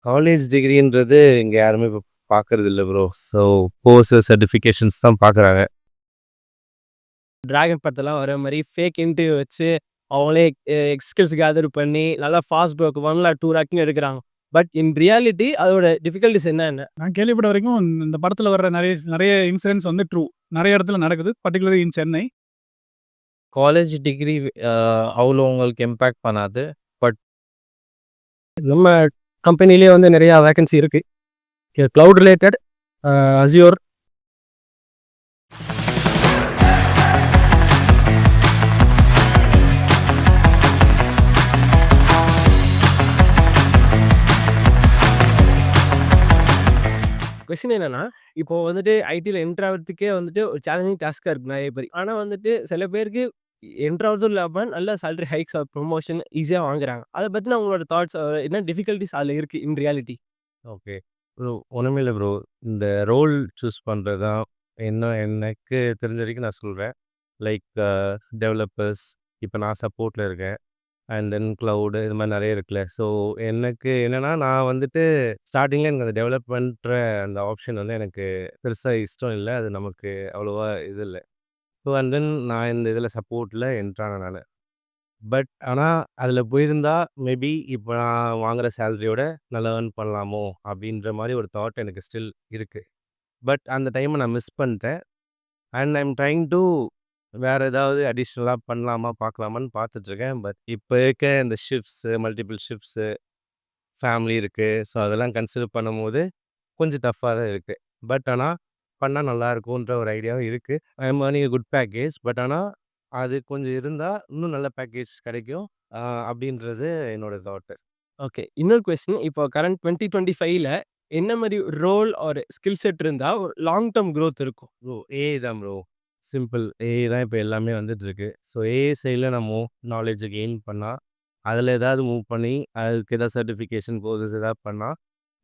College டிகிரின்றது இங்க யாருமே இப்ப பார்க்கறதில்ல ப்ரோ. ஸோ கோர்ஸு, சர்டிஃபிகேஷன்ஸ் தான் பார்க்குறாங்க. டிராகன் படத்தெல்லாம் வர மாரி ஃபேக் இன்டர்வியூ வச்சு, அவங்களே ஸ்கில்ஸ் கேதர் பண்ணி, நல்லா ஃபாஸ்ட் ப்ரோக் 1 லேக் 2 லேக்ன்னு எடுக்குறாங்க. பட் இன் ரியாலிட்டி அதோட டிஃபிகல்டீஸ் என்னென்ன? நான் கேள்விப்பட்ட வரைக்கும் இந்த படத்துல வர்ற நிறைய நிறைய இன்சிடென்ட்ஸ் வந்து ட்ரூ. நிறைய இடத்துல நடக்குது. பர்ட்டிகுலர்லி இன் சென்னை. காலேஜ் டிகிரி அவ்வளோ உங்களுக்கு இம்பேக்ட் பண்ணாது. பட் நம்ம கம்பெனிலேயே வந்து நிறையா வேகன்சி இருக்கு. கிளவுட் ரிலேட்டட், அஸ்யூர், கொஸ்டின் என்னன்னா, இப்போ வந்துட்டு ஐடில என்டர் ஆகுறதுக்கே வந்துட்டு ஒரு சேலஞ்சிங் டாஸ்க்கா இருக்கு நிறைய பேருக்கு. ஆனா வந்துட்டு சில பேருக்கு என்டர் ஆகுறதும் இல்லாம நல்ல சேலரி ஹைக்ஸ் ஆர் ப்ரமோஷன் ஈஸியா வாங்குறாங்க. அத பத்தின உங்களோட தாட்ஸ், என்ன டிஃபிகல்டீஸ் அதுல இருக்கு இன் ரியாலிட்டி? ஓகே. ப்ரோ ஒண்ணுமே இல்ல ப்ரோ. இந்த ரோல் சூஸ் பண்றது தான் எனக்கு தெரிஞ்ச வரைக்கும் நான் சொல்றேன். லைக் டெவலப்பர்ஸ், இப்ப நான் சப்போர்ட்ல இருக்கேன். அண்ட் தென் கிளவுடு இது மாரி நெறைய இருக்குல்ல. ஸோ எனக்கு என்னன்னா, நான் வந்துட்டு ஸ்டார்ட்டிங்ல எனக்கு அந்த டெவலப்மெண்ட்ற அந்த ஆப்ஷன் வந்து எனக்கு பெருசா இஷ்டம் இல்ல. அது நமக்கு அவ்வளவா இது இல்ல. ஸோ அண்ட் தென் நான் இந்த இதில சப்போர்ட்ல என்டர் ஆனேன் நானு. பட் ஆனா, அதில போயிருந்தா மேபி இப்ப நான் வாங்குற சேலரியோட நல்லா ஏர்ன் பண்ணலாமோ! அப்டின்ற மாரி ஒரு தாட் எனக்கு ஸ்டில் இருக்கு. பட் அந்த டைம நான் மிஸ் பண்ட்டேன். And I am trying to வேற ஏதாவது அடிஷனலா பண்ணலாமா, பார்க்கலாமான்னு பார்த்துட்டுருக்கேன். பட் இப்ப இருக்க இந்த ஷிஃப்ட்ஸு, மல்டிபிள் ஷிஃப்ட்ஸு, ஃபேமிலி இருக்கு. ஸோ அதெல்லாம் கன்சிடர் பண்ணும்போது கொஞ்சம் டஃப்பா தான் இருக்கு. பட் ஆனா, பண்ணா நல்லாருக்குன்ற ஒரு ஐடியாவும் இருக்கு. I am earning a good package. But ஆனா, அது கொஞ்சம் இருந்தா இன்னும் நல்ல பேக்கேஜ் கிடைக்கும். அ அப்டின்றது என்னோட தாட்டு. ஓகே. இன்னொரு கொஸ்டின், இப்போ கரண்ட் 2025ல என்ன மாரி ரோல் ஆர் ஸ்கில் செட் இருந்தா ஒரு லாங் டெர்ம் குரோத் இருக்கும்? ப்ரோ ஏஐ தான் ப்ரோ. சிம்பிள். ஏஐ தான் இப்ப எல்லாமே வந்துட்டுருக்கு. ஸோ ஏஐ சைட்ல நம்ம நாலேட்ஜ கெயின் பண்ணா, அதில ஏதாவது மூவ் பண்ணி, அதுக்கு ஏதாவது சர்டிஃபிகேஷன் கோர்சஸ் ஏதாவது பண்ணா,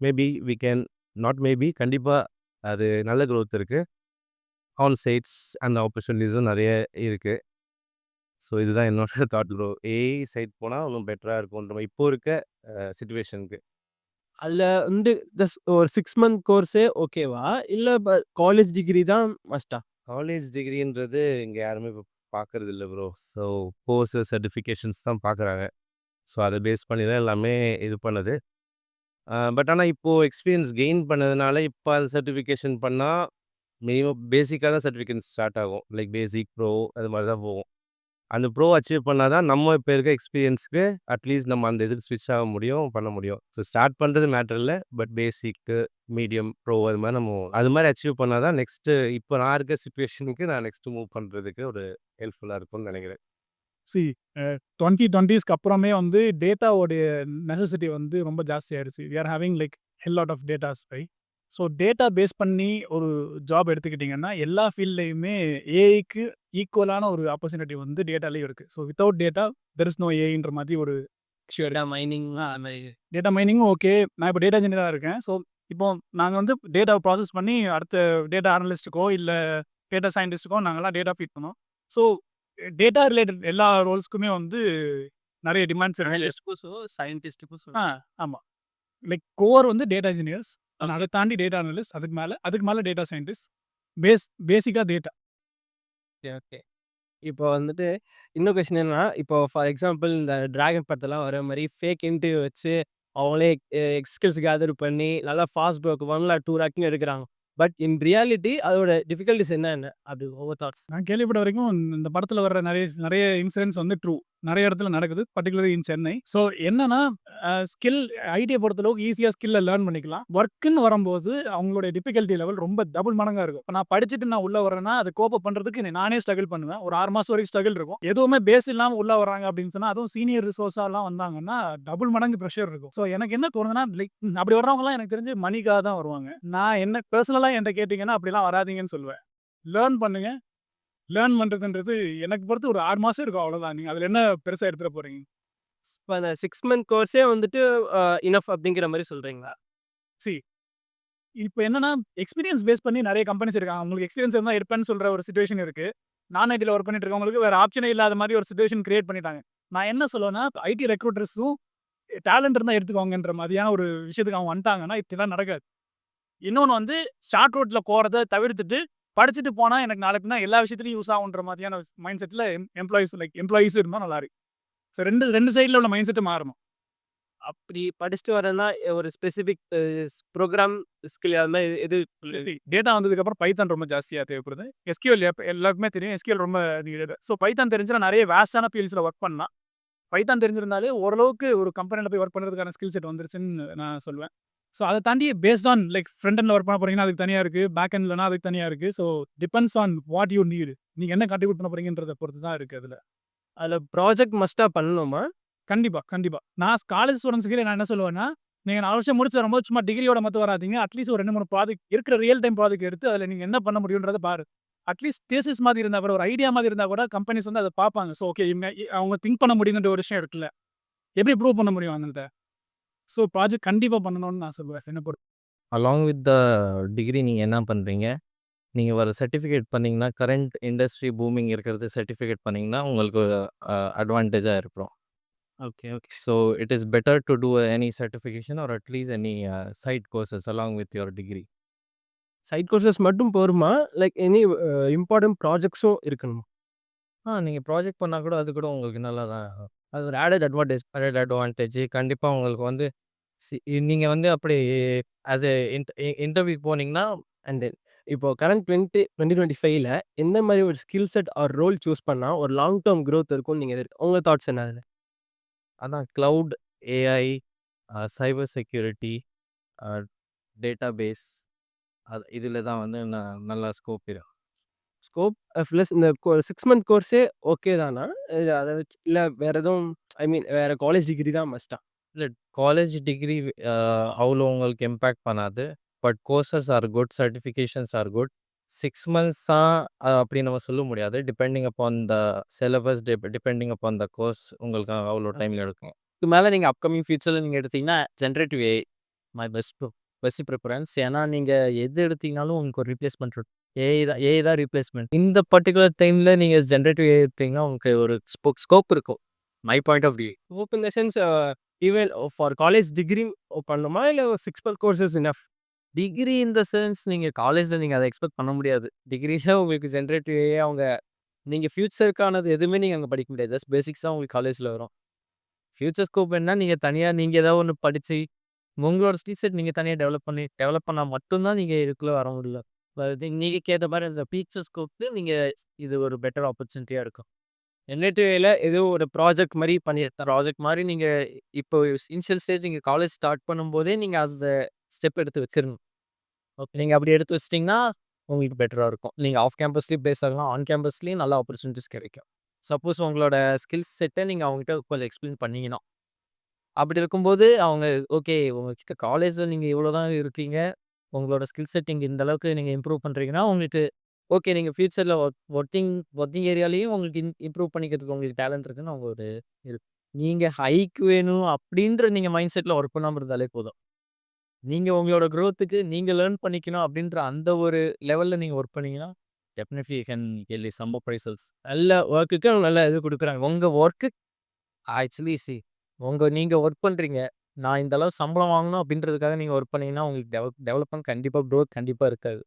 maybe we can not maybe கண்டிப்பா அது நல்ல குரோத் இருக்கு. ஆன் சைட்ஸ் அண்ட் ஆப்பர்ச்சுனிட்டீஸும் நெறைய இருக்கு. ஸோ இதுதான் என்னோட தாட் ப்ரோ. ஏஐ சைட் போனா இன்னும் பெட்டரா இருக்குன்ற மாரி இப்போ இருக்க சிச்சுவேஷனுக்கு. அதுல வந்து ஒரு 6 மந்த் கோர்ஸே ஓகேவா? இல்ல காலேஜ் டிகிரி தான் மஸ்ட்டா? காலேஜ் டிகிரின்றது இங்க யாருமே இப்ப பார்க்கறதில்ல ப்ரோ. ஸோ கோர்ஸு, சர்டிஃபிகேஷன்ஸ் தான் பார்க்குறாங்க. ஸோ அத பேஸ் பண்ணி தான் எல்லாமே இது பண்ணுது. பட் ஆனா இப்போ எக்ஸ்பீரியன்ஸ் கெயின் பண்ணதுனால, இப்ப அது சர்டிஃபிகேஷன் பண்ணா, மினிமம் பேசிக்கா தான் சர்டிஃபிகேஷன் ஸ்டார்ட் ஆகும். லைக் பேசிக், ப்ரோ அது மாரி தான் போகும். அந்த ப்ரோ அச்சீவ் பண்ணா தான் நம்ம இப்ப இருக்க எக்ஸ்பீரியன்ஸ்க்கு அட்லீஸ்ட் நம்ம அந்த இதுக்கு ஸ்விட்ச் ஆக முடியும், பண்ண முடியும். ஸோ ஸ்டார்ட் பண்றது மேட்டர் இல்ல. பட் பேசிக்கு, மீடியம், ப்ரோ அது மாரி அது மாரி அச்சீவ் பண்ணா தான் நெக்ஸ்ட்டு இப்ப நான் இருக்க சிச்சுவேஷனுக்கு நான் நெக்ஸ்ட்டு மூவ் பண்றதுக்கு ஒரு ஹெல்ப்ஃபுல்லா இருக்கும்னு நெனைக்கிறேன். சி 2020ஸ்க்கு அப்புறமே வந்து டேட்டாவோடைய நெசசிட்டி வந்து ரொம்ப ஜாஸ்தி ஆயிடுச்சு. We are having like a lot of datas right. So data base பண்ணி ஒரு ஜாப் எடுத்துக்கிட்டிங்கன்னா, எல்லா ஃபீல்ட்லயுமே ஏஐக்கு ஈக்குவலான ஒரு ஆப்பர்ச்சுனிட்டி வந்து டேட்டாலயும் இருக்கு. So without data there is no ஏஐன்ற மாதிரி ஒரு விஷயம் டேட்டா இருக்கு. மைனிங்லாம் அது மாரி. டேட்டா மைனிங்கும் ஓகே. நான் இப்போ டேட்டா இன்ஜினியரா இருக்கேன். ஸோ இப்போ நாங்க வந்து டேட்டாவ ப்ராசஸ் பண்ணி அடுத்த டேட்டா அனலிஸ்ட்டுக்கோ, இல்ல டேட்டா சயின்டிஸ்ட்டுக்கோ நாங்கலாம் டேட்டா ஃபீட் பண்ணுவோம். ஸோ டேட்டா ரிலேட்டட் எல்லா ரோல்ஸ்க்குமே வந்து நெறைய டிமாண்ட்ஸ் இருக்கு. அனலிஸ்ட்டுக்கும் சயின்டிஸ்ட்டுக்கும் ஆ ஆமா. லைக் கோர் வந்து டேட்டா இன்ஜினியர்ஸ். அத தாண்டி டேட்டா அனலிஸ்ட். அதுக்கு மேல டேட்டா சயின்டிஸ்ட். பேசிக்கா டேட்டா. Okay, okay. இப்போ வந்துட்டு இன்னொரு கொஸ்டின் என்னன்னா, இப்போ ஃபார் எக்ஸாம்பிள் இந்த டிராகன் படத்தெல்லாம் வர மாரி ஃபேக் இன்டர்வியூ வச்சு, அவங்களே ஸ்கில்ஸ் கேதர் பண்ணி, நல்லா ஃபாஸ்ட் ப்ரோக் 1 லேக் 2 லேக்ன்னு எடுக்குறாங்க. பட் இன் ரியாலிட்டி அதோட டிஃபிகல்டீஸ் என்னென்ன? அப்படி உங்க தாட்ஸ்? நான் கேள்விப்பட்ட வரைக்கும் இந்த படத்துல வர்ற நிறைய நிறைய இன்சிடென்ட்ஸ் வந்து ட்ரூ. நிறைய இடத்துல நடக்குது. பர்ட்டிகுலர்லி இன் சென்னை. ஸோ என்னன்னா, ஸ்கில் ஐடிய பொறுத்தளவுக்கு ஈஸியா ஸ்கில்ல லேர்ன் பண்ணிக்கலாம். ஒர்க்குன்னு வரும்போது அவங்களுடைய டிஃபிகல்டி லெவல் ரொம்ப டபுள் மடங்கா இருக்கும். இப்ப நான் படிச்சுட்டு நான் உள்ள வரேன்னா, அத கோப் அப் பண்றதுக்கு நானே ஸ்ட்ரகிள் பண்ணுவேன். ஒரு 6 மாசம் வரைக்கும் ஸ்ட்ரகிள் இருக்கும். எதுவுமே பேஸ் இல்லாம உள்ள வராங்க அப்படின்னு சொன்னா, அதுவும் சீனியர் ரிசோர்ஸாலாம் வந்தாங்கன்னா, டபுள் மடங்கு பிரஷர் இருக்கும். ஸோ எனக்கு என்ன தோணுதுன்னா, லைக் அப்படி வர்றவங்கலாம் எனக்கு தெரிஞ்சு மணிக்காக தான் வருவாங்க. நான் என்ன பெர்சனலா என்ட்ட கேட்டீங்கன்னா, அப்படிலாம் வராதீங்கன்னு சொல்லுவேன். லேர்ன் பண்ணுங்க. லேர்ன் பண்றதுன்றது எனக்கு பொறுத்து ஒரு 6 மாசம் இருக்கும் அவ்வளோதான். நீங்க அதுல என்ன பெருசா எடுத்துற போறீங்க? இப்ப அந்த 6 மந்த் கோர்ஸே வந்துட்டு இனஃப் அப்படிங்கிற மாரி சொல்றீங்களா? சி இப்ப என்னன்னா, எக்ஸ்பீரியன்ஸ் பேஸ் பண்ணி நெறைய கம்பெனிஸ் இருக்காங்க. உங்களுக்கு எக்ஸ்பீரியன்ஸ் இருந்தா எடுப்பேன்னு சொல்ற ஒரு சிச்சுவேஷன் இருக்கு. நான் ஐடில ஒர்க் பண்ணிட்டு இருக்கவங்களுக்கு வேற ஆப்ஷனே இல்லாத மாரி ஒரு சிச்சுவேஷன் கிரியேட் பண்ணிட்டாங்க. நான் என்ன சொல்லுவேன்னா, ஐடி ரெக்ரூட்டர்ஸும் டேலண்ட் இருந்தால் எடுத்துக்கோங்கன்ற மாதிரியான ஒரு விஷயத்துக்கு அவங்க வந்துட்டாங்கன்னா இப்படிலாம் நடக்காது. இன்னொன்று வந்து ஷார்ட் ரூட்டில் போகிறத தவிர்த்துட்டு படிச்சுட்டு போனால் எனக்கு நாளைக்குனா எல்லா விஷயத்துலையும் யூஸ் ஆகுன்ற மாதிரியான மைண்ட் செட்டில் எம்ப்ளாயீஸ் இருந்தால் நல்லா இருக்கு. ஸோ ரெண்டு சைடில் உள்ள மைண்ட் செட்டு மாறணும். அப்படி படிச்சுட்டு வரேன்னா ஒரு ஸ்பெசிஃபிக் ப்ரோக்ராம் ஸ்கில் அது மாதிரி எது டேட்டா வந்ததுக்கப்புறம் பைத்தான் ரொம்ப ஜாஸ்தியாக தேவைப்படுது. எஸ்கியூஎல் எல்லாருக்குமே தெரியும், எஸ்கியூஎல் ரொம்ப நீடட். ஸோ பைத்தான் தெரிஞ்சுன்னா நிறைய வேஸ்டான ஃபீல்ட்ஸில் ஒர்க் பண்ணலாம். பைத்தான் தெரிஞ்சிருந்தாலே ஓரளவுக்கு ஒரு கம்பெனியில் போய் ஒர்க் பண்ணுறதுக்கான ஸ்கில் செட் வந்துருச்சுன்னு நான் சொல்லுவேன். ஸோ அதை தாண்டி பேஸ்ட் ஆன் ஃப்ரண்ட் எண்டில் ஒர்க் பண்ண போறீங்கன்னா அதுக்கு தனியாக இருக்குது, பேக் எண்ட்லனா அதுக்கு தனியாக இருக்குது. So depends on what you need. நீங்கள் என்ன கான்ட்ரிபியூட் பண்ண போறீங்கன்றதை பொறுத்து தான் இருக்குது அதில். அதில் ப்ராஜெக்ட் மஸ்ட்டாக பண்ணணுமா? கண்டிப்பாக. நான் காலேஜ் ஸ்டூடெண்ட்ஸ்க்கு நான் என்ன சொல்லுவேன்னா, நீங்கள் 4 வருஷம் முடிச்சு வரும்போது சும்மா டிகிரியோட மட்டும் வராதீங்க. அட்லீஸ்ட் ஒரு 2, 3 ப்ராஜெக்ட் இருக்கிற ரியல் டைம் ப்ராஜெக்ட் எடுத்து அதில் நீங்கள் என்ன பண்ண முடியுன்றதை பாரு. அட்லீஸ்ட் தேசிஸ் மாதிரி இருந்தால் கூட, ஒரு ஐடியா மாதிரி இருந்தால் கூட கம்பெனிஸ் வந்து அதை பார்ப்பாங்க. ஸோ ஓகே, அவங்க திங்க் பண்ண முடியுன்ற ஒரு விஷயம் இருக்குல்ல, எப்படி ப்ரூவ் பண்ண முடியும் அந்த? ஸோ ப்ராஜெக்ட் கண்டிப்பாக பண்ணணும்னு நான் சொல்லுவேன். என்ன பொறுத்து அலாங் வித் த டிகிரி நீங்கள் என்ன பண்ணுறீங்க, நீங்கள் ஒரு சர்டிஃபிகேட் பண்ணிங்கன்னா கரண்ட் இண்டஸ்ட்ரி பூமிங் இருக்கிறது சர்டிஃபிகேட் பண்ணிங்கன்னா உங்களுக்கு அட்வான்டேஜாக இருக்கும். Okay. So it is better to do any certification or at least any side courses along with your degree. Side courses மட்டும் போருமா? எனி இம்பார்ட்டன்ட் ப்ராஜெக்ட்ஸும் இருக்கணுமா? நீங்கள் ப்ராஜெக்ட் பண்ணால் கூட அது கூட உங்களுக்கு நல்லா தான், அது ஒரு ஆடட் அட்வான்டேஜ். கண்டிப்பாக உங்களுக்கு வந்து நீங்கள் வந்து அப்படி ஆஸ் எ இன்டர்வியூ போனீங்கன்னா அண்ட் தென் இப்போ கரண்ட் 2025ல எந்த மாதிரி ஒரு skill set or role choose பண்ணா ஒரு லாங் டேர்ம் growth இருக்கும்னு நீங்க உங்க தாட்ஸ் என்ன அதில்? அதான் cloud, AI, cyber security, database, இதில் தான் வந்து நல்லா ஸ்கோப் இருக்கு. ஸ்கோப் ப்ளஸ் இந்த 6 மந்த் கோர்ஸே ஓகே தானா? அதை வச்சு இல்லை வேற எதுவும் வேற காலேஜ் டிகிரி தான் மஸ்ட்டா? இல்லை, காலேஜ் டிகிரி அவ்வளோ உங்களுக்கு இம்பேக்ட் பண்ணாது. But courses are good, certifications are good. 6 மந்த்ஸா அப்படி நம்ம சொல்ல முடியாது. Depending upon the syllabus, depending upon the course உங்களுக்கு அவ்வளோ டைமில் எடுக்கும். இதுக்கு மேலே நீங்கள் அப்கமிங் ஃபியூச்சரில் நீங்கள் எடுத்தீங்கன்னா ஜென்ரேட்டிவ் ஏஐ பெஸ்ட் ப்ரிஃபரன்ஸ். ஏன்னா நீங்கள் எது எடுத்தீங்கனாலும் உங்களுக்கு ஒரு ரீப்ளேஸ்மெண்ட் இருக்கும். ஏஐ தான் ரீப்ளேஸ்மெண்ட். இந்த பர்டிகுலர் டைமில் நீங்கள் ஜென்ரேட்டிவ் ஏஐ எடுத்தீங்கன்னா உங்களுக்கு ஒரு ஸ்கோப் இருக்கும். My point of view. Scope in the sense even for college degree பண்ணணுமா இல்லை 6 month courses enough? Degree in the sense நீங்கள் காலேஜில் நீங்கள் அதை எக்ஸ்பெக்ட் பண்ண முடியாது. டிகிரிஸாக உங்களுக்கு ஜென்ரேட்டிவ் ஏஐ அவங்க நீங்கள் ஃபியூச்சருக்கானது எதுவுமே நீங்கள் அங்கே படிக்க முடியாது. ஜஸ்ட் பேசிக்ஸாக உங்களுக்கு காலேஜில் வரும். ஃபியூச்சர் ஸ்கோப் என்ன, நீங்கள் ஏதாவது ஒன்று படித்து உங்களோட ஸ்கில் செட் நீங்கள் தனியாக டெவலப் பண்ணால் மட்டும்தான் நீங்கள் இதுக்குள்ளே வர முடியல. நீங்கள் கேட்ட மாதிரி அந்த ஃபியூச்சர் ஸ்கோப்புக்கு நீங்கள் இது ஒரு பெட்டர் ஆப்பர்ச்சுனிட்டியாக இருக்கும். ஜென்ரேட்டிவ்ல ஏதோ ஒரு ப்ராஜெக்ட் மாதிரி பண்ணியிருக்கேன். ப்ராஜெக்ட் மாதிரி நீங்கள் இப்போ இனிஷியல் ஸ்டேஜ் நீங்கள் காலேஜ் ஸ்டார்ட் பண்ணும்போதே நீங்கள் அந்த ஸ்டெப் எடுத்து வச்சிடணும். ஓகே, நீங்கள் அப்படி எடுத்து வச்சிட்டிங்கன்னா உங்களுக்கு பெட்டராக இருக்கும். நீங்கள் ஆஃப் கேம்பஸ்லேயும் பேஸ் ஆகலாம், ஆன் கேம்பஸ்லேயும் நல்ல ஆப்பர்ச்சுனிட்டிஸ் கிடைக்கும். சப்போஸ் உங்களோட ஸ்கில்ஸ் செட்டை நீங்கள் அவங்ககிட்ட கொஞ்சம் எக்ஸ்பிளைன் பண்ணீங்கன்னா, அப்படி இருக்கும்போது அவங்க ஓகே, உங்ககிட்ட காலேஜில் நீங்கள் இவ்வளோ தான் இருக்கீங்க, உங்களோட ஸ்கில் செட் இங்கே இந்த அளவுக்கு நீங்கள் இம்ப்ரூவ் பண்ணுறீங்கன்னா உங்களுக்கு ஓகே, நீங்கள் ஃபியூச்சரில் ஒர்க்கிங் ஏரியாலையும் உங்களுக்கு இம்ப்ரூவ் பண்ணிக்கிறதுக்கு உங்களுக்கு டேலண்ட் இருக்குன்னு அவங்க ஒரு இருக்கு. நீங்கள் ஹைக் வேணும் அப்படின்ற நீங்கள் மைண்ட் செட்டில் ஒர்க் பண்ணாமல் இருந்தாலே போதும். நீங்கள் உங்களோட க்ரோத்துக்கு நீங்கள் லேர்ன் பண்ணிக்கணும் அப்படின்ற அந்த ஒரு லெவலில் நீங்கள் ஒர்க் பண்ணீங்கன்னா definitely you can get some more prizes. நல்ல ஒர்க்குக்கு நல்ல இது கொடுக்குறாங்க. உங்கள் ஒர்க்கு ஆக்சுவலி நீங்கள் ஒர்க் பண்ணுறீங்க, நான் இந்த அளவு சம்பளம் வாங்கணும் அப்படின்றதுக்காக நீங்கள் ஒர்க் பண்ணீங்கன்னா உங்களுக்கு டெவலப்மெண்ட் கண்டிப்பாக க்ரோத் கண்டிப்பாக இருக்காது.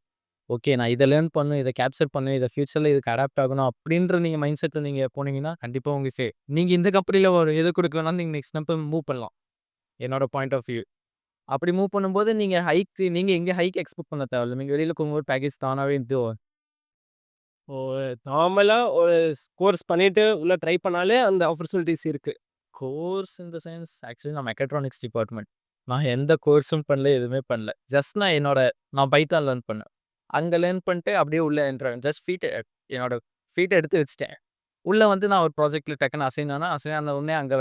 ஓகே, நான் இதை லேர்ன் பண்ணணும், இதை கேப்சர் பண்ணணும், இதை ஃபியூச்சரில் இதுக்கு அடாப்ட் ஆகணும் அப்படின்ற நீங்கள் மைண்ட் செட்டில் நீங்கள் போனீங்கன்னா கண்டிப்பாக உங்களுக்கு நீங்கள் இந்த கம்பெனியில் ஒரு எது கொடுக்கலன்னா நீங்கள் நெக்ஸ்ட் கம்பெனி மூவ் பண்ணலாம். என்னோட பாயிண்ட் ஆஃப் வியூ அப்படி மூவ் பண்ணும்போது நீங்கள் எங்கே ஹைக் எக்ஸ்பெக்ட் பண்ண தேவையில்லை. நீங்கள் வெளியில் போகும்போது பேக்கேஜ் தானாகவே நார்மலாக ஒரு கோர்ஸ் பண்ணிட்டு உள்ள ட்ரை பண்ணாலே அந்த ஆப்பர்ச்சுனிட்டிஸ் இருக்கு. Course in the sense actually நான் மெக்கட்ரானிக்ஸ் டிபார்ட்மெண்ட். நான் எந்த கோர்ஸும் பண்ணல, எதுவுமே பண்ணல. ஜஸ்ட் நான் பைத்தான் லேர்ன் பண்ணேன். அங்கே லேர்ன் பண்ணிட்டு அப்படியே உள்ளே என்ட்ரான் ஜஸ்ட் என்னோட ஃபீட்டை எடுத்து வச்சுட்டேன். உள்ளே வந்து நான் ஒரு ப்ராஜெக்ட்டில் டக்குன்னு அசைன் ஆன உடனே அங்கே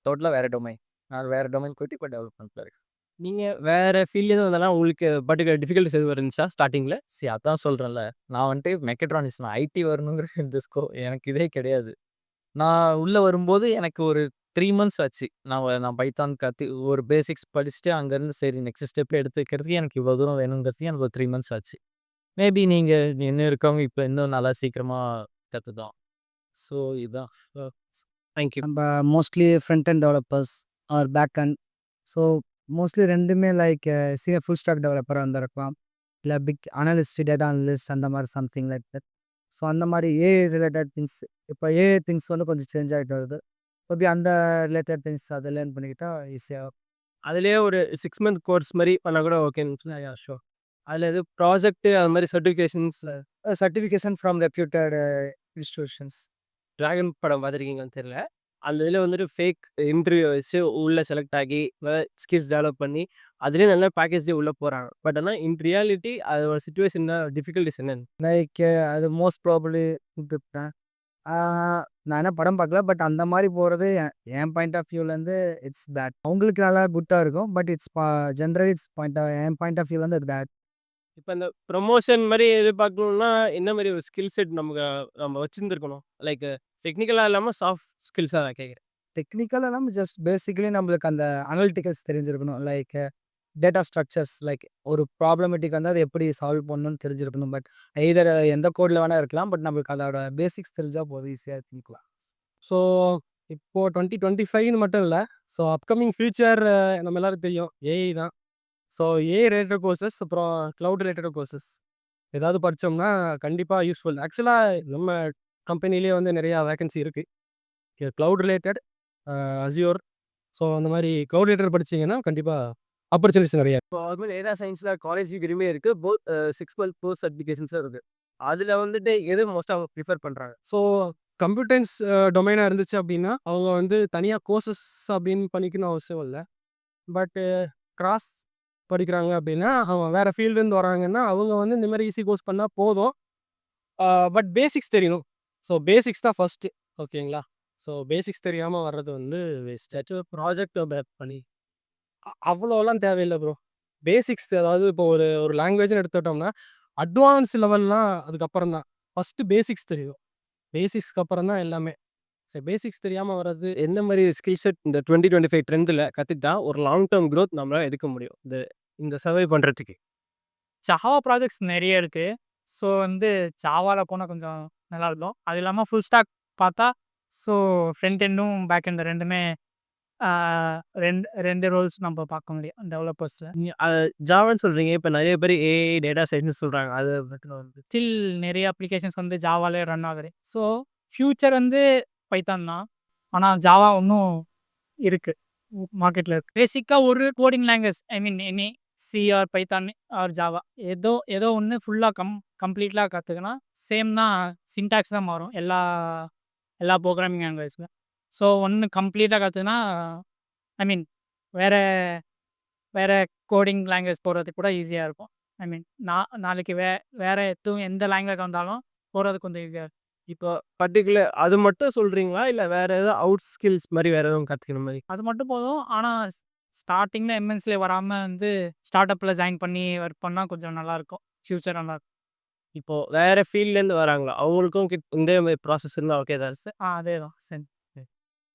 டோட்டலாக வேறு டொமைன். நான் வேறு டொமைன் போயிட்டு இப்போ டெவலப்மெண்ட்டில் இருக்கேன். நீங்கள் வேறு ஃபீல்ட்லேருந்து வந்தாலும் உங்களுக்கு பர்டிகுலர் டிஃபிகல்ட்டிஸ் எதுவும் இருந்துச்சா ஸ்டார்டிங்கில்? அதான் சொல்கிறேன்ல, நான் வந்துட்டு மெக்கட்ரானிக்ஸ், நான் ஐடி வரணுங்கிற இந்த எனக்கு இதே கிடையாது. நான் உள்ளே வரும்போது எனக்கு ஒரு 3 மந்த்ஸ் ஆச்சு. நான் பைத்தான் ஒரு பேசிக்ஸ் படிச்சுட்டு அங்கேருந்து சரி நெக்ஸ்ட் ஸ்டெப் எடுத்து வைக்கிறதுக்கு எனக்கு இவ்வளோ தூரம் வேணுங்கிறதுக்கு எனக்கு ஒரு 3 மந்த்ஸ் ஆச்சு. மேபி நீங்கள் இன்னும் இருக்கவங்க இப்போ இன்னும் நல்லா சீக்கிரமாக கற்றுக்கலாம். ஸோ இதுதான். தேங்க்யூ. நம்ம mostly front and developers are back end. So mostly ரெண்டுமே லைக் சீனியர் ஃபுல் ஸ்டாக் டெவலப்பராக இருந்திருக்கலாம், இல்லை பிக் அனலிஸ்ட், டேட்டா அனலிஸ்ட் அந்த மாதிரி சம்திங் லைக் தட். ஸோ அந்த மாதிரி ஏஐ ரிலேட்டட் திங்ஸ், இப்போ ஏஐ திங்ஸ் வந்து கொஞ்சம் சேஞ்ச் ஆகிட்டு வருது. மேபி அந்த ரிலேட்டட் திங்ஸ் அதை லேர்ன் பண்ணிக்கிட்டா ஈஸியாக. அதுலேயே ஒரு 6 மந்த் கோர்ஸ் மாதிரி பண்ணால் கூட ஓகேன்னு. யா ஷோர். அதில் எது ப்ராஜெக்ட்டு அது மாதிரி certifications. Certification from reputed institutions. Dragon படம் பார்த்துருக்கீங்கன்னு தெரியல. அந்த இதில் வந்துட்டு ஃபேக் இன்டர்வியூ வச்சு உள்ளே செலக்ட் ஆகி ஸ்கில்ஸ் டெவலப் பண்ணி அதுலேயே நல்ல பேக்கேஜே உள்ளே போகிறாங்க. பட் ஆனால் இன் ரியாலிட்டி அதோட சுச்சுவேஷன் தான் டிஃபிகல்ட்டிஸ் என்னென்னு. லைக் அது மோஸ்ட் ப்ராபப்ளி நான் என்ன படம் பார்க்கல, பட் அந்த மாதிரி போகிறது என் பாயிண்ட் ஆஃப் வியூலேருந்து இட்ஸ் பேட். அவங்களுக்கு நல்லா குட்டாக இருக்கும், பட் இட்ஸ் ஜென்ரலி இட்ஸ் என் பாயிண்ட் ஆஃப் வியூலேருந்து இட்ஸ் பேட். இப்போ இந்த ப்ரொமோஷன் மாதிரி எதிர்பார்க்கணுன்னா என்ன மாதிரி ஒரு ஸ்கில் செட் நம்ம வச்சுருந்துருக்கணும்? லைக் டெக்னிக்கலாக இல்லாமல் சாஃப்ட் ஸ்கில்ஸாக நான் கேட்குறேன். டெக்னிக்கலாக நம்ம ஜஸ்ட் பேசிக்கலி நம்மளுக்கு அந்த அனலிட்டிக்கல்ஸ் தெரிஞ்சிருக்கணும். லைக் டேட்டா ஸ்ட்ரக்சர்ஸ், லைக் ஒரு ப்ராப்ளமேட்டிக் வந்து அதை எப்படி சால்வ் பண்ணணும்னு தெரிஞ்சிருக்கணும். பட் எதர் எந்த கோடில் வேணால் இருக்கலாம், பட் நம்மளுக்கு அதோட பேசிக்ஸ் தெரிஞ்சால் போதும், ஈஸியாக திணிக்கலாம். ஸோ இப்போது 2025 மட்டும் இல்லை, ஸோ அப்கமிங் ஃபியூச்சர் நம்ம எல்லாரும் தெரியும் ஏஐ தான். ஸோ ஏஐ ரிலேட்டட் கோர்சஸ், அப்புறம் க்ளவுட் ரிலேட்டட் கோர்சஸ் ஏதாவது படித்தோம்னா கண்டிப்பாக யூஸ்ஃபுல். ஆக்சுவலாக நம்ம கம்பெனிலேயே வந்து நிறையா வேகன்சி இருக்குது க்ளவுட் ரிலேட்டட், அசியோர். ஸோ அந்த மாதிரி க்ளவுட் ரிலேட்டட் படிச்சிங்கன்னா கண்டிப்பாக ஆப்பர்ச்சுனிட்டிஸ் நிறையா. இப்போ அது மாதிரி டேட்டா சயின்ஸில் காலேஜ் டிகிரியுமே இருக்குது, போத் 6 மந்த் கோர்ஸ் சர்டிஃபிகேஷன்ஸும் இருக்குது. அதில் வந்துட்டு எது மோஸ்ட்டாக அவங்க ப்ரிஃபர் பண்ணுறாங்க? ஸோ கம்ப்யூட்டர்ஸ் டொமைனாக இருந்துச்சு அப்படின்னா அவங்க வந்து தனியாக கோர்சஸ் அப்படின்னு பண்ணிக்கணும் அவசியம் இல்லை. பட்டு கிராஸ் படிக்கிறாங்க அப்படின்னா அவங்க வேறு ஃபீல்டுலேருந்து வராங்கன்னா அவங்க வந்து இந்த மாதிரி ஈஸி கோர்ஸ் பண்ணால் போதும். பட் பேசிக்ஸ் தெரியணும். ஸோ பேசிக்ஸ் தான் ஃபஸ்ட்டு, ஓகேங்களா? ஸோ பேசிக்ஸ் தெரியாமல் வர்றது வந்து வேஸ்ட். ப்ராஜெக்ட் பண்ணி அவ்வளோலாம் தேவையில்லை ப்ரோ. பேசிக்ஸ், அதாவது இப்போ ஒரு ஒரு லாங்குவேஜ்னு எடுத்துக்கிட்டோம்னா அட்வான்ஸ் லெவல்லாம் அதுக்கப்புறம் தான். ஃபஸ்ட்டு பேசிக்ஸ் தெரியும், பேசிக்ஸ்க்கு அப்புறம் தான் எல்லாமே. ஸோ பேசிக்ஸ் தெரியாமல் வர்றது. எந்த மாதிரி ஸ்கில் செட் இந்த 2025 ட்ரெண்டில் கற்றுக்கிட்டா ஒரு லாங் டேர்ம் க்ரோத் நம்மளால் எடுக்க முடியும் இந்த சர்வை பண்ணுறதுக்கு? ஜாவா ப்ராஜெக்ட்ஸ் நிறைய இருக்குது. ஸோ வந்து ஜாவாவில் போனால் கொஞ்சம் நல்லாயிருக்கும். அது இல்லாமல் ஃபுல் ஸ்டாக் பார்த்தா, ஸோ ஃப்ரண்ட் எண்டும் பேக் எண்ட் ரெண்டுமே ரெண்டு ரோல்ஸ் நம்ம பார்க்க முடியும் டெவலப்பர்ஸில். ஜாவான்னு சொல்கிறீங்க, இப்போ நிறைய பேர் ஏஐ டேட்டா சயின்ஸ் சொல்கிறாங்க. அது வந்து ஸ்டில் நிறைய அப்ளிகேஷன்ஸ் வந்து ஜாவாலே ரன் ஆகுது. ஸோ ஃப்யூச்சர் வந்து பைத்தான் தான், ஆனால் ஜாவா இன்னும் இருக்குது மார்க்கெட்டில் இருக்குது. பேசிக்காக ஒரு coding language, I mean any C or Python or Java, ஏதோ ஒன்று ஃபுல்லாக கம்ப்ளீட்டாக கற்றுக்கினா சேம் தான், சின்டாக்ஸ் தான் மாறும் எல்லா ப்ரோக்ராமிங் லாங்குவேஜ்ல. ஸோ ஒன்று கம்ப்ளீட்டாக கற்றுனா, ஐ மீன் வேறு கோடிங் லாங்குவேஜ் போகிறதுக்கு கூட ஈஸியாக இருக்கும். ஐ மீன் நாளைக்கு வேறு எந்த லாங்குவேஜ் வந்தாலும் போகிறதுக்கு கொஞ்சம் ஈஸியாக இருக்கும். இப்போ பர்டிகுலர் அது மட்டும் சொல்கிறீங்களா, இல்லை வேறு ஏதாவது அவுட் ஸ்கில்ஸ் மாதிரி வேறு எதுவும் கற்றுக்கிற மாதிரி? அது மட்டும் போதும். ஆனால் ஸ்டார்டிங்கில் எம்என்சியில் வராமல் வந்து ஸ்டார்ட் அப்பில் ஜாயின் பண்ணி ஒர்க் பண்ணால் கொஞ்சம் நல்லாயிருக்கும், ஃப்யூச்சர் நல்லாயிருக்கும். இப்போது வேறு ஃபீல்ட்லேருந்து வராங்களா, அவங்களுக்கும் இந்த மாதிரி ப்ராசஸ் இருந்தால் ஓகே தான்? அதே தான் சரி.